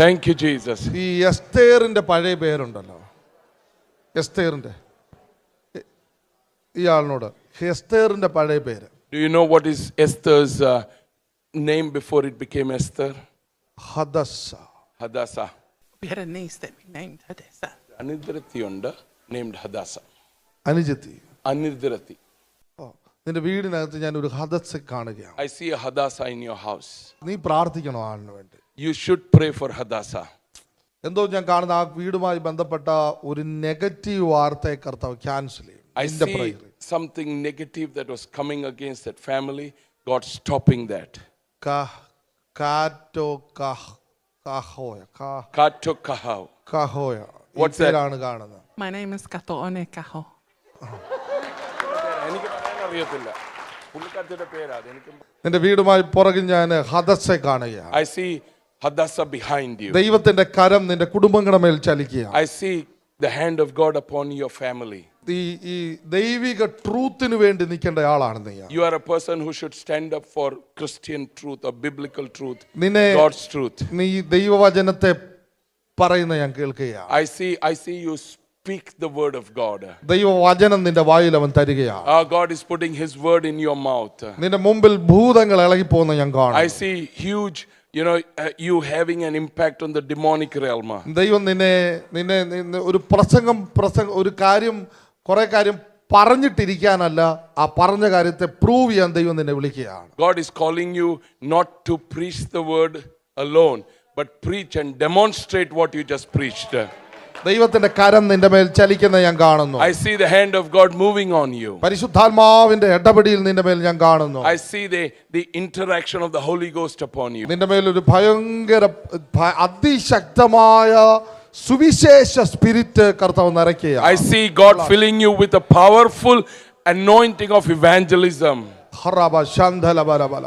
Thank you, Jesus. ഈ എസ്തേറിന്റെ പഴയ പേരുണ്ടല്ലോ, എസ്തേറിന്റെ ഇയാളിനോട് എസ്തേറിന്റെ പഴയ പേര്. Do you know what is Esther's name before it became Esther? Hadassah. Hadassah. We had a niece that we named Hadassah. Anidrathi ഉണ്ട് named Hadassah. അനുജത്തി. Anidrathi. നിന്റെ വീടിനകത്ത് ഞാൻ ഒരു ഹദസ്സ കാണുകയാണ്. I see a Hadassah in your house. നീ പ്രാർത്ഥിക്കണം ആളിന് വേണ്ടി. You should pray for Hadassah. എന്തോ ഞാൻ കാണുന്ന ആ വീടുമായി ബന്ധപ്പെട്ട ഒരു നെഗറ്റീവ് വാർത്തയെ കർത്താവ് ക്യാൻസൽ ചെയ്യും. I see something negative that was coming against that family. God stopping that. കാറ്റോ കഹോയ. What's that? ആണ് കാണുന്നത്. My name is Katoone Kaho. എനിക്ക് പറയാൻ അറിയത്തില്ല. പുള്ളിക്കാരത്തിയുടെ പേരാ അത്. എനിക്ക് നിന്റെ വീടുമായി പുറകിൽ ഞാൻ ഹദസ്സ കാണുകയാണ്. I see Hadassah behind you. ദൈവത്തിന്റെ കരം നിന്റെ കുടുംബങ്ങളുടെ മേൽ ചലിക്കുകയാണ്. I see the hand of God upon your family. ഈ ദൈവിക ട്രൂത്തിന് വേണ്ടി നിൽക്കേണ്ട ആളാണ് നീ. You are a person who should stand up for Christian truth or biblical truth, God's truth. നീ ദൈവവചനത്തെ പറയുന്ന ഞാൻ കേൾക്കുകയാണ്. I see you speak the word of God. ദൈവവചനം നിന്റെ വായിൽ അവൻ തരികയാണ്. God is putting his word in your mouth. നിന്റെ മുമ്പിൽ ഭൂതങ്ങൾ ഇളകി പോകുന്ന ഞാൻ കാണുന്നു. I see huge, you having an impact on the demonic realm. ദൈവം നിന്നെ ഒരു പ്രസംഗം ഒരു കാര്യം കുറെ കാര്യം പറഞ്ഞിട്ടിരിക്കാനല്ല, ആ പറഞ്ഞ കാര്യത്തെ പ്രൂവ് ചെയ്യാൻ ദൈവം നിന്നെ വിളിക്കുകയാണ്. God is calling you not to preach the word alone, but preach and demonstrate what you just preached. ദൈവത്തിന്റെ കരം നിന്റെ മേൽ ചലിക്കുന്ന ഞാൻ കാണുന്നു. I see the hand of God moving on you. പരിശുദ്ധാത്മാവിന്റെ ഇടപെടൽ നിന്റെ മേൽ ഞാൻ കാണുന്നു. I see the interaction of the Holy Ghost upon you. നിന്റെ മേൽ ഒരു ഭയങ്കര അതിശക്തമായ സുവിശേഷ സ്പിരിറ്റ് കർത്താവ് നിറയ്ക്കുക. I see God filling you with a powerful anointing of evangelism. ഹറബ ശന്ധലബലബല